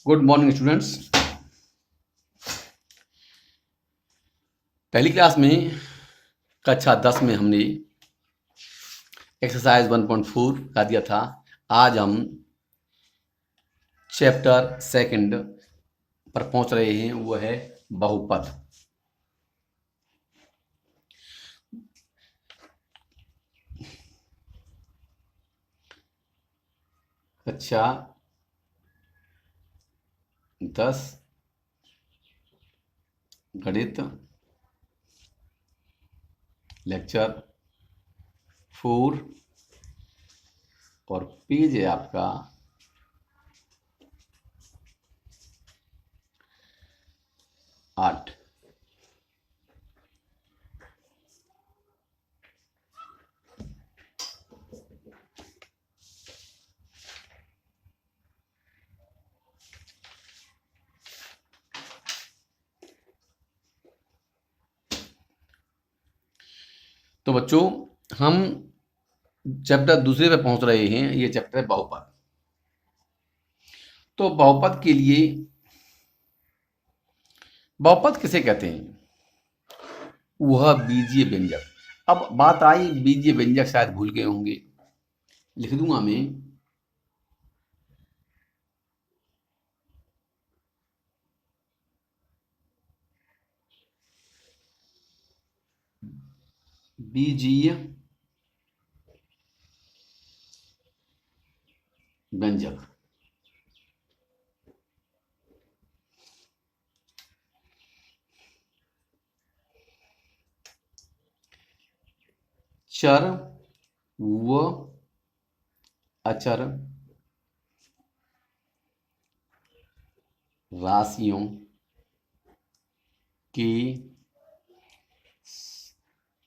Good morning students. पहली class में कक्षा 10 में हमने एक्सरसाइज 1.4 का दिया था। आज हम चैप्टर सेकंड पर पहुंच रहे हैं, वो है बहुपद। कक्षा 10 गणित लेक्चर 4 और पेज है आपका 8। तो बच्चों, हम चैप्टर दूसरे पे पहुंच रहे हैं। ये चैप्टर है बहुपद। तो बहुपद के लिए, बहुपद किसे कहते हैं? वह बीजीय व्यंजक। अब बात आई बीजीय व्यंजक, शायद भूल गए होंगे, लिख दूंगा मैं। बीजीय व्यंजक। चर व अचर राशियों के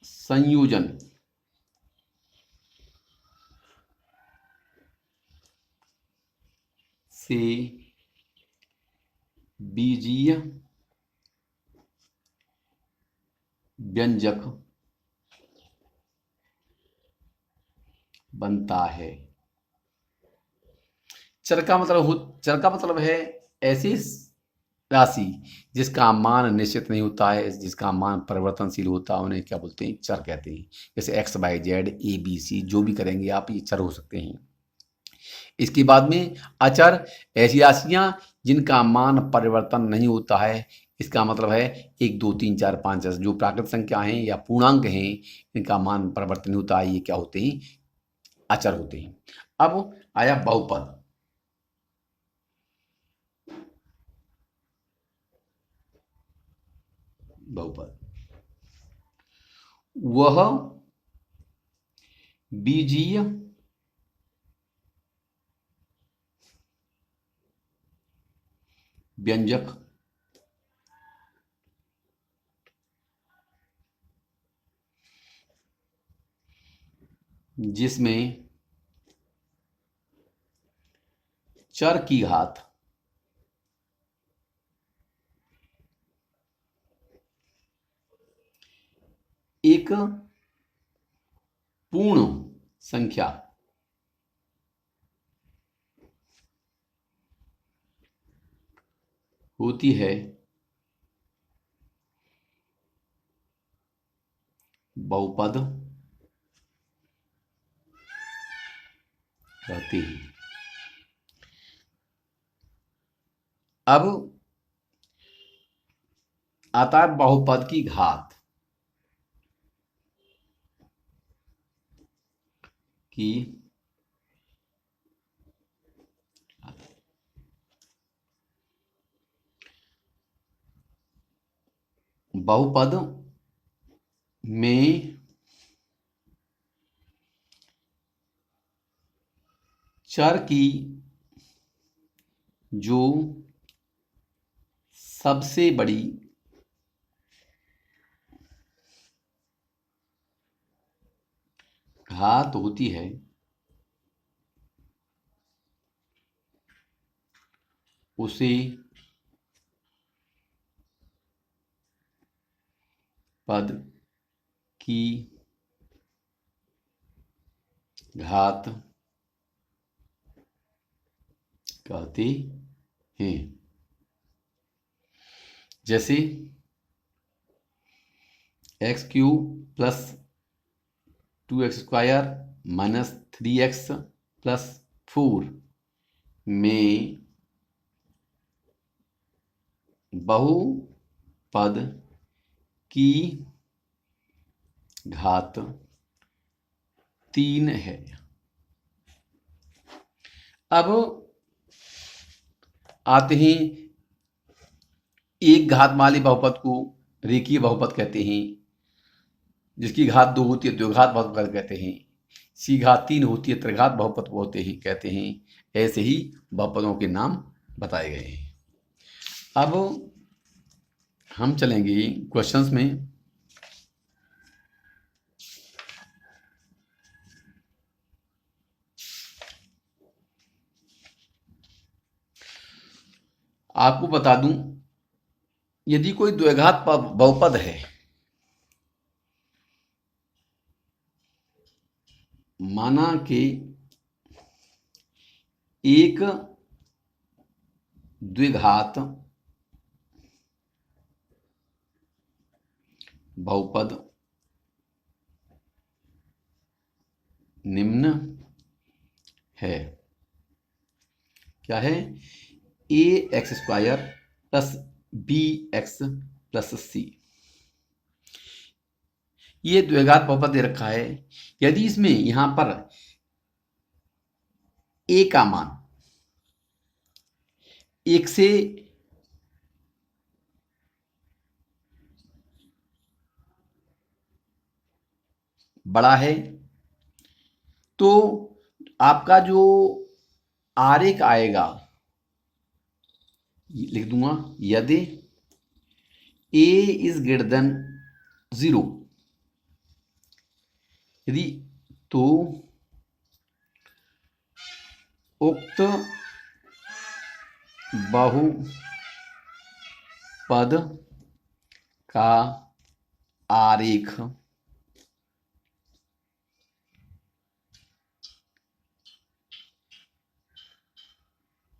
संयोजन से बीजीय व्यंजक बनता है। चर का मतलब है ऐसी राशि जिसका मान निश्चित नहीं होता है, जिसका मान परिवर्तनशील होता है, उन्हें क्या बोलते हैं? चर कहते हैं। जैसे X Y Z A B C, जो भी करेंगे आप, ये चर हो सकते हैं। इसके बाद में अचर, ऐसी राशियां जिनका मान परिवर्तन नहीं होता है। इसका मतलब है 1 2 3 4 5 6 जो प्राकृत संख्या हैं या पूर्णांक हैं, इनका मान परिवर्तन नहीं होता है, ये क्या होते हैं? अचर होते हैं। अब आया बहुपद। बहुपद वह बीजीय व्यंजक जिसमें चर की घात एक पूर्ण संख्या होती है, बहुपद कहते हैं। अब आता है बहुपद की घात की बहुपद में चर की जो सबसे बड़ी घात होती है, उसे पद की घात कहते हैं। जैसे x³ plus 2x² minus 3x plus 4 में बहुपद की घात 3 है। अब आते हैं, एक घात वाले बहुपद को रेखीय बहुपद कहते हैं, जिसकी घात 2 होती है द्विघात बहुपद कहते हैं, सी घात 3 होती है त्रिघात बहुपद होते हैं कहते हैं। ऐसे ही बहुपदों के नाम बताए गए हैं। अब हम चलेंगे क्वेश्चंस में। आपको बता दूं, यदि कोई द्विघात बहुपद है, माना कि एक द्विघात बहुपद निम्न है। क्या है? ax² plus bx plus c। ये द्विघात बहुपद दे रखा है। यदि इसमें यहां पर a का मान 1 से बड़ा है, तो आपका जो आरेख आएगा, लिख दूंगा, यदि a इज ग्रेटर देन 0, यदि तो उक्त बहुपद का आरेख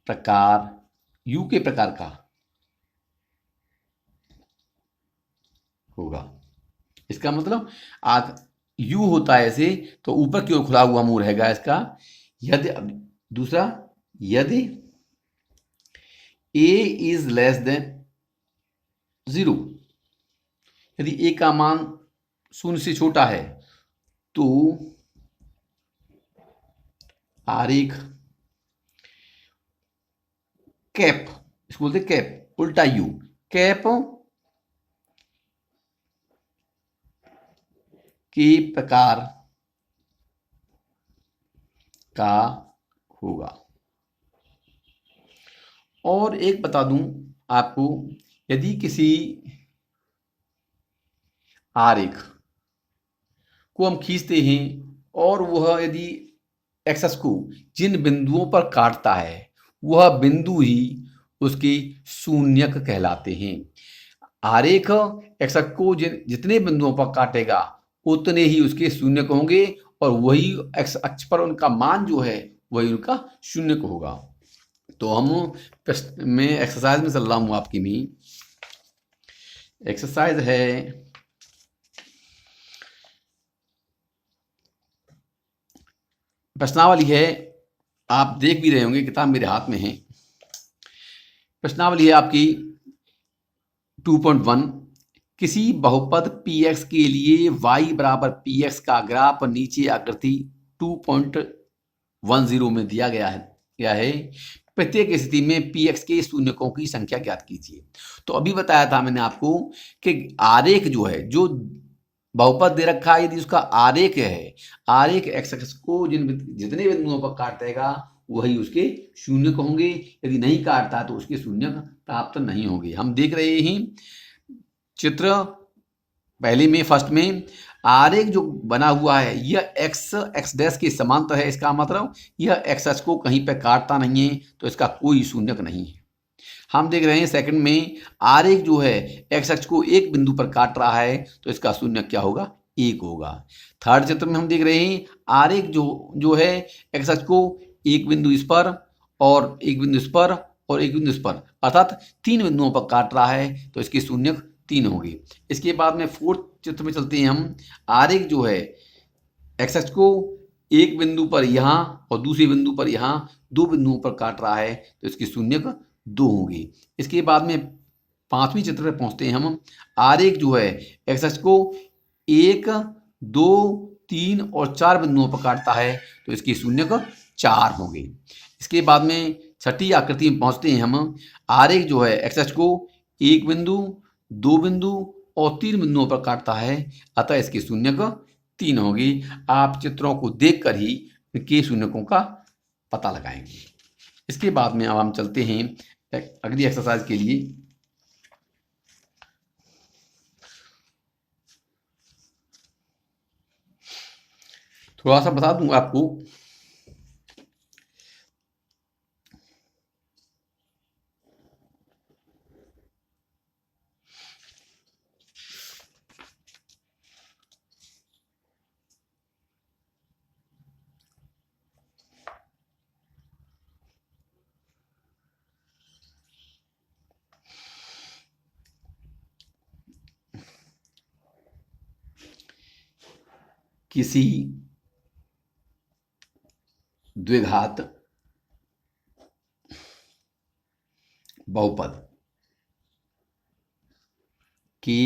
प्रकार U के प्रकार का होगा। इसका मतलब आज U होता है ऐसे, तो ऊपर की ओर खुला हुआ मुंह रहेगा इसका। यदि दूसरा, यदि a इज लेस देन 0, यदि a का मान 0 से छोटा है, तो आरेख कैप, इसको बोलते कैप, उल्टा U, कैप के प्रकार का होगा। और एक बता दूं आपको, यदि किसी आरेख को हम खींचते हैं और वह यदि एक्सेस को जिन बिंदुओं पर काटता है, वह बिंदु ही उसके शून्यक कहलाते हैं। आरेख एक्सेस को जितने बिंदुओं पर काटेगा उतने ही उसके शून्यक होंगे, और वही एक्स अक्ष पर उनका मान जो है वही उनका शून्यक होगा। तो हम में एक्सरसाइज में चल रहा हूं आपकी में। एक्सरसाइज है प्रश्नावली है, आप देख भी रहे होंगे, किताब मेरे हाथ में है। प्रश्नावली है आपकी 2.1, किसी बहुपद px के लिए y बराबर px का ग्राफ नीचे आकृति 2.10 में दिया गया है। प्रत्येक स्थिति में px के शून्यकों की संख्या ज्ञात कीजिए। तो अभी बताया था मैंने आपको कि आरेख जो है, जो बहुपद दे रखा है, यदि उसका आरेख है, आरेख एक्स अक्ष को जितने बिंदुओं पर काटेगा वही उसके शून्यक होंगे। यदि नहीं काटता तो उसके शून्यक प्राप्त नहीं होंगे। हम देख रहे हैं चित्र पहले में, फर्स्ट में आरेख जो बना हुआ है यह एक्स डैश के समांतर है। इसका मतलब यह एक्स अक्ष को कहीं पर काटता नहीं है, तो इसका कोई शून्यक नहीं है। हम देख रहे हैं सेकंड में आरेख जो है एक्स अक्ष को एक बिंदु पर काट रहा है, तो इसका शून्यक क्या होगा? 1 होगा। थर्ड चित्र में हम देख रहे हैं आरेख जो है एक्स अक्ष को एक बिंदु इस पर और एक बिंदु इस पर और एक बिंदु इस पर, अर्थात 3 बिंदुओं पर काट रहा है, तो इसकी शून्यक 3 होगी। इसके बाद में फोर्थ चित्र में चलते हैं हम। आरेख जो है एक्स एक्स को एक बिंदु पर यहाँ और दूसरे बिंदु पर यहाँ 2 बिंदुओं पर काट रहा है, तो इसकी शून्यक 2 होगी। इसके बाद में 5वीं चित्र पर पहुंचते हैं हम। आरेख जो है एक्स एक्स को 1, 2, 3 और 4 बिंदुओं पर काटता है, तो इसकी शून्यक 4 होगी। इसके बाद में छठी आकृति में पहुंचते हैं हम। आरेख जो है एक्स एक्स को 1 बिंदु, 2 बिंदु और 3 बिंदुओं पर काटता है, अतः इसकी शून्यक 3 होगी। आप चित्रों को देखकर ही इनके शून्यकों का पता लगाएंगे। इसके बाद में अब हम चलते हैं अगली एक्सरसाइज के लिए। थोड़ा सा बता दूं आपको, किसी द्विघात बहुपद की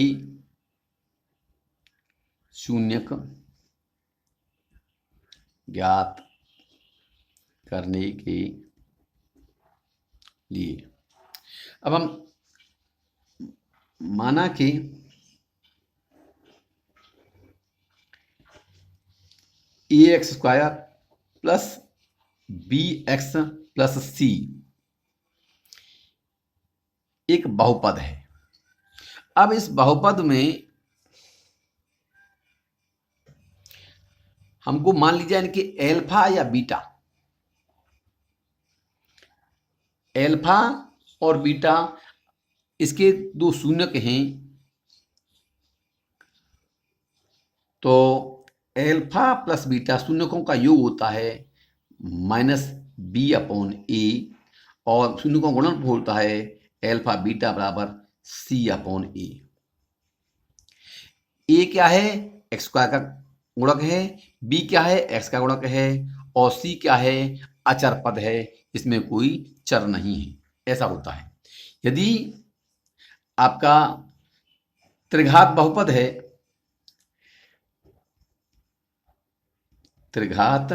शून्यक ज्ञात करने के लिए अब हम माना कि a x square plus b x plus c एक बहुपद है। अब इस बहुपद में हमको मान लीजिए इनके एल्फा या बीटा, एल्फा और बीटा इसके 2 शून्यक हैं, तो एल्फा प्लस बीटा शून्यकों का योग होता है -b/a और शून्यकों का गुणनफल होता है एल्फा बीटा बराबर c/a। ए क्या है? एक्स स्क्वायर का गुणक है, बी क्या है? एक्स का गुणक है, और सी क्या है? अचर पद है, इसमें कोई चर नहीं है। ऐसा होता है। यदि आपका त्रिघात बहुपद है, त्रिघात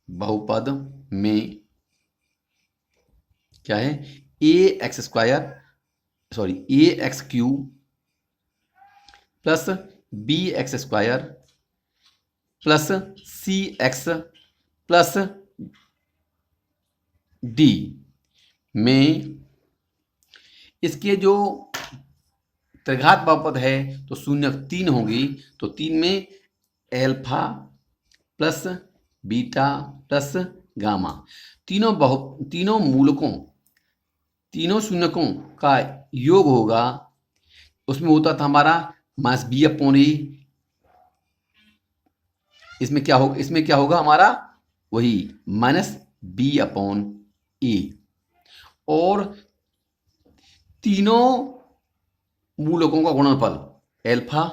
बहुपद में क्या है? A x square sorry a x cube plus b x square plus c x plus d में इसके जो त्रिघात बहुपद है तो शून्यक 3 होगी, तो 3 में alpha plus beta plus gamma तीनों मूलकों, तीनों शून्यकों का योग होगा। उसमें होता था हमारा -b/a। इसमें क्या होगा हमारा? वही -b/a। और तीनों मूलकों का गुणनफल alpha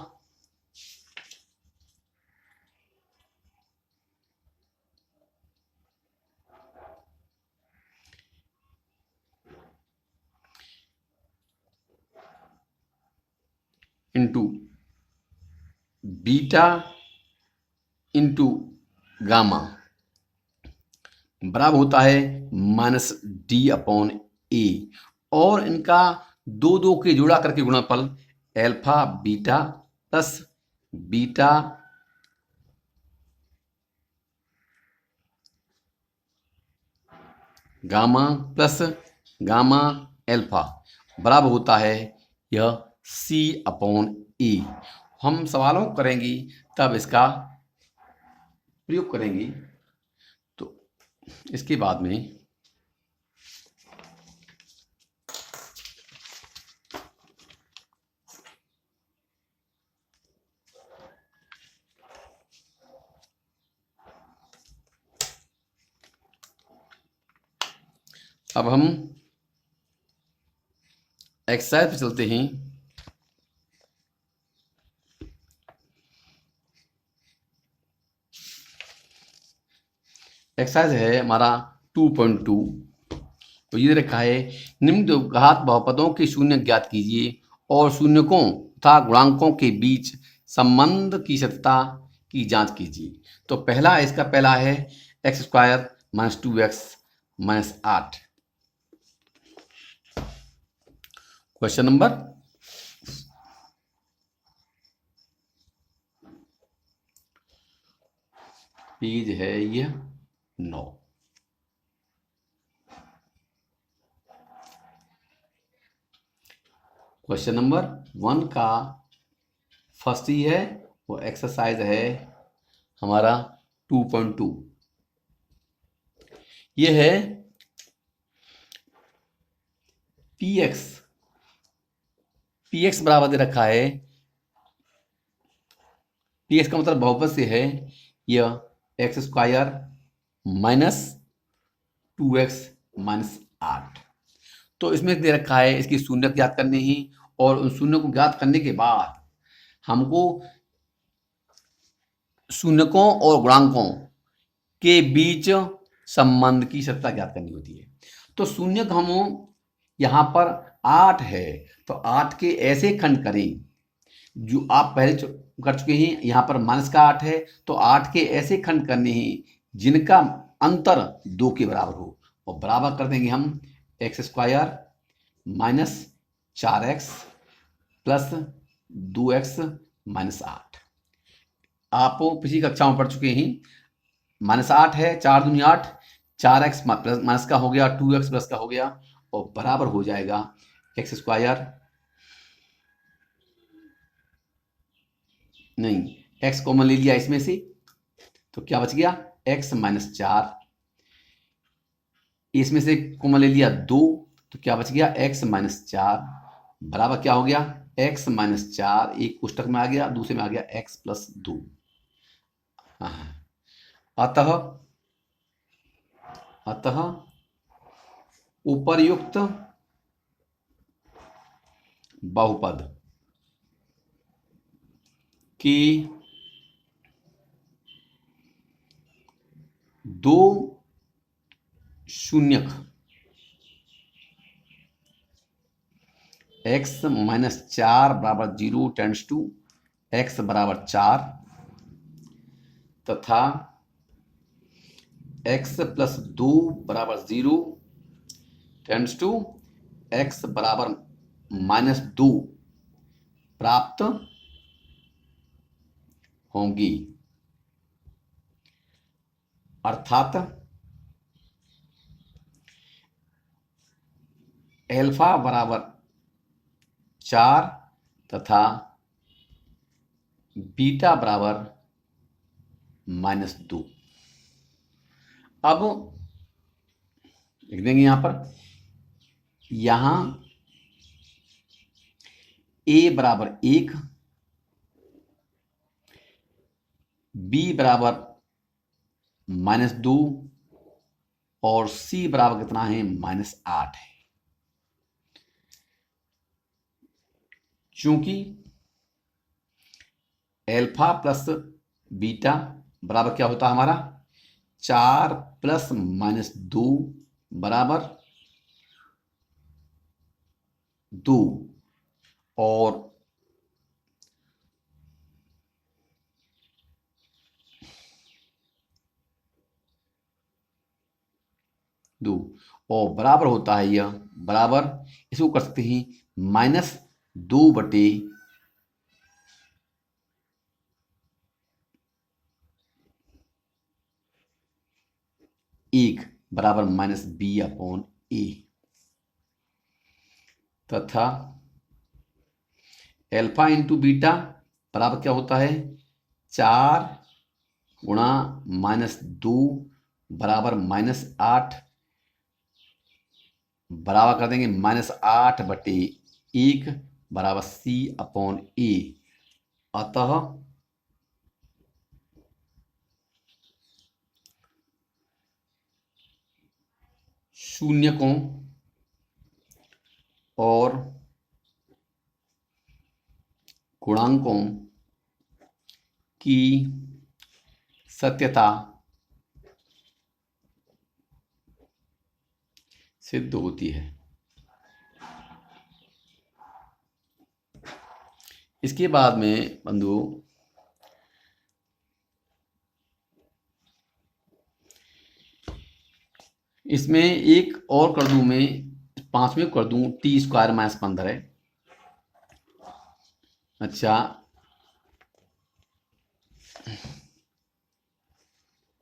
into beta into gamma बराबर होता है -d/a। और इनका 2 के जोड़ा करके गुणनफल alpha beta plus beta gamma plus gamma alpha बराबर होता है यह c/a। हम सवालों करेंगे तब इसका प्रयोग करेंगे। तो इसके बाद में अब हम एक्सरसाइज पे चलते हैं। एक्सरसाइज है हमारा 2.2। तो ये रखा है, निम्न घात बहुपदों के शून्य ज्ञात कीजिए और शून्यकों तथा गुणांकों के बीच संबंध की सत्यता की जांच कीजिए। तो इसका पहला है x square minus 2x minus 8। Question number page है ये 9। क्वेश्चन नंबर 1 का फर्स्ट ही है, वो एक्सरसाइज है हमारा 2.2। ये है px बराबर दे रखा है। px का मतलब बहुपद से है यह x square minus 2x minus 8। तो इसमें दे रखा है इसकी शून्य ज्ञात करनी ही, और उन शून्य को ज्ञात करने के बाद हमको शून्यकों और गुणांकों के बीच संबंध की सत्ता ज्ञात करनी होती है। तो शून्यक हम यहाँ पर 8 है, तो 8 के ऐसे खंड करें जो आप पहले कर चुके हैं। यहाँ पर माइनस का 8 है, तो 8 के ऐसे खंड करने हैं जिनका अंतर 2 के बराबर हो, और बराबर कर देंगे हम x square minus 4x plus 2x minus 8। आप पिछली कक्षा में पढ़ चुके हैं, माइनस 8 है, 4 दूनी 8, 4x प्लस माइनस का हो गया, 2x प्लस का हो गया, और बराबर हो जाएगा एक्स स्क्वायर, नहीं x कॉमन ले लिया इसमें से, तो क्या बच गया x माइनस 4, इसमें से कॉमन ले लिया 2, तो क्या बच गया x माइनस 4 बराबर क्या हो गया x माइनस 4, एक पुस्तक में आ गया, दूसरे में आ गया x प्लस 2। अतः उपर्युक्त बहुपद की दो शून्यक x माइनस 4 बराबर 0 टेंड्स टू x बराबर 4 तथा x प्लस 2 बराबर 0 टेंड्स टू x बराबर माइनस 2 प्राप्त होंगी। अर्थात एल्फा बराबर 4 तथा बीटा बराबर माइनस 2। अब लिख देंगे यहां पर, यहां a बराबर 1, b बराबर माइनस 2 और c बराबर कितना है माइनस 8 है। चूंकि एल्फा प्लस बीटा बराबर क्या होता है हमारा 4 प्लस माइनस 2 बराबर 2, और बराबर होता है यह, बराबर इसको कर सकते हैं माइनस 2 बटे 1 बराबर माइनस b अपॉन a, तथा एल्फा इंटू बीटा बराबर क्या होता है 4 गुणा माइनस 2 बराबर माइनस 8, बराबर कर देंगे माइनस 8 बटे 1 बराबर c अपॉन a। अतः शून्यकों और गुणांकों की सत्यता सिद्ध होती है। इसके बाद में बंधु इसमें एक और कर दूं, मैं 5वें कर दूं, टी स्क्वायर माइनस 15। अच्छा,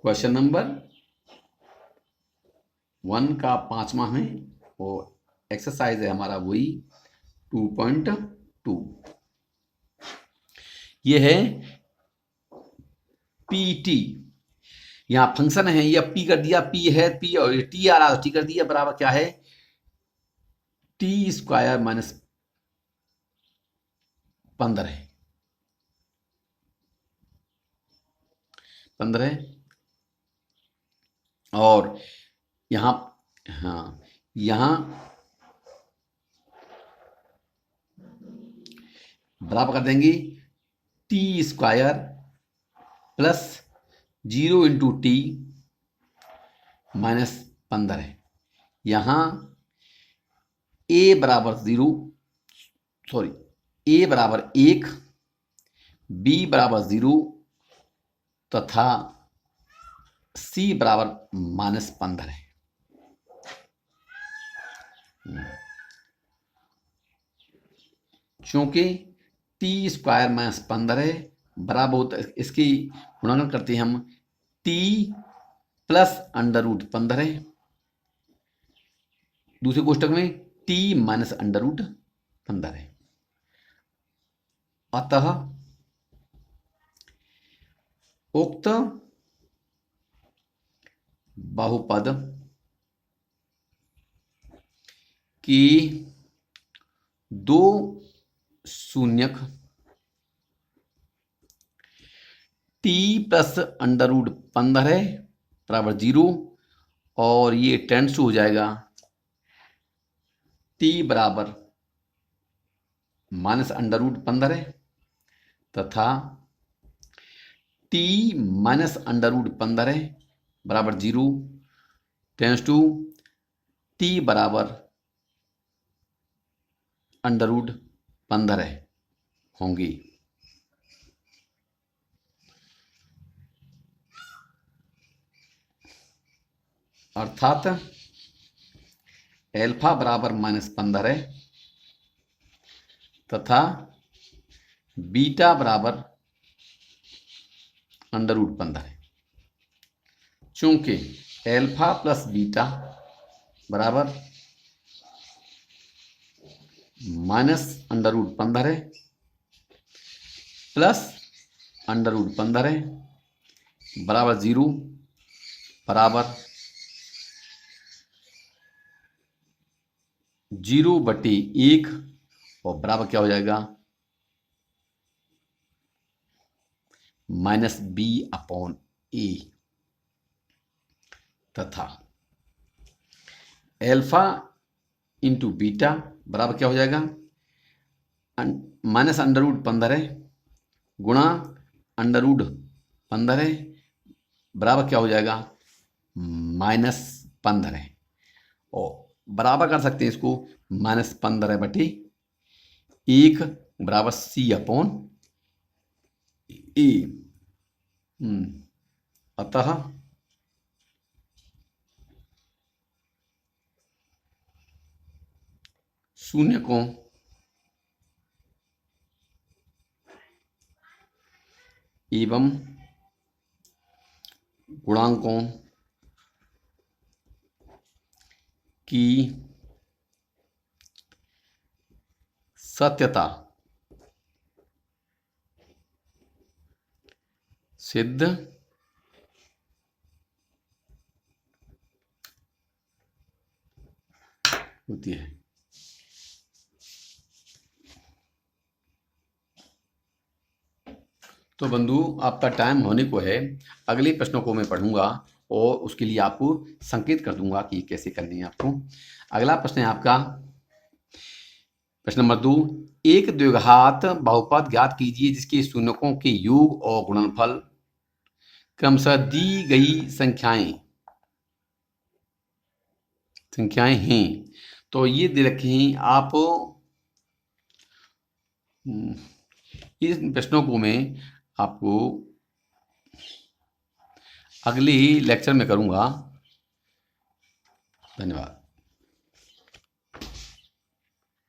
क्वेश्चन नंबर 1 का 5वां है और एक्सरसाइज है हमारा वही 2.2। ये है पीटी। यहां फंक्शन है, ये पी कर दिया, पी है पी और टी आ रहा, टी कर दिया, बराबर क्या है, टी स्क्वायर माइनस 15 और यहां, हाँ यहां बराबर कर देंगे T square plus 0 into T minus 15। यहां ए बराबर 0, सॉरी ए बराबर 1, बी बराबर 0 तथा सी बराबर माइनस 15। चूंकि टी स्क्वायर माइनस 15 बराबर होता है, इसकी गुणनखंड करते हैं हम टी प्लस अंडर रूट 15, दूसरे कोष्टक में टी माइनस अंडर रूट 15। अतः उक्त बहुपद की दो शून्यक टी प्लस अंडर रूट 15 बराबर 0 और ये टेंस हो जाएगा टी बराबर माइनस अंडर रूट 15 तथा टी माइनस अंडर रूट 15 बराबर 0 टेंस टू टी बराबर अंडर रूट 15 होंगी। अर्थात एल्फा बराबर माइनस 15 तथा बीटा बराबर अंडर रूट 15। चूंकि एल्फा प्लस बीटा बराबर minus under root 15 plus under root 15 बराबर 0 बराबर 0/1 और बराबर क्या हो जाएगा, माइनस बी अपॉन ए तथा एल्फा इंटू बीटा बराबर क्या हो जाएगा, माइनस अंडर रूट 15 गुणा अंडर रूट 15 बराबर क्या हो जाएगा, माइनस 15 और बराबर कर सकते हैं इसको माइनस 15/1 बराबर सी अपॉन ए। अतः शून्यकों एवं गुणांकों की सत्यता सिद्ध होती है। तो बंधु आपका टाइम होने को है, अगले प्रश्नों को मैं पढ़ूंगा और उसके लिए आपको संकेत कर दूंगा कि कैसे करनी है आपको। अगला प्रश्न है आपका प्रश्न नंबर 2, एक द्विघात बहुपद ज्ञात कीजिए जिसके शून्यकों के योग और गुणनफल क्रमशः दी गई संख्याएं हैं। तो ये दे रखे हैं आप इस प्रश्नों को मैं आपको अगले ही लेक्चर में करूंगा। धन्यवाद।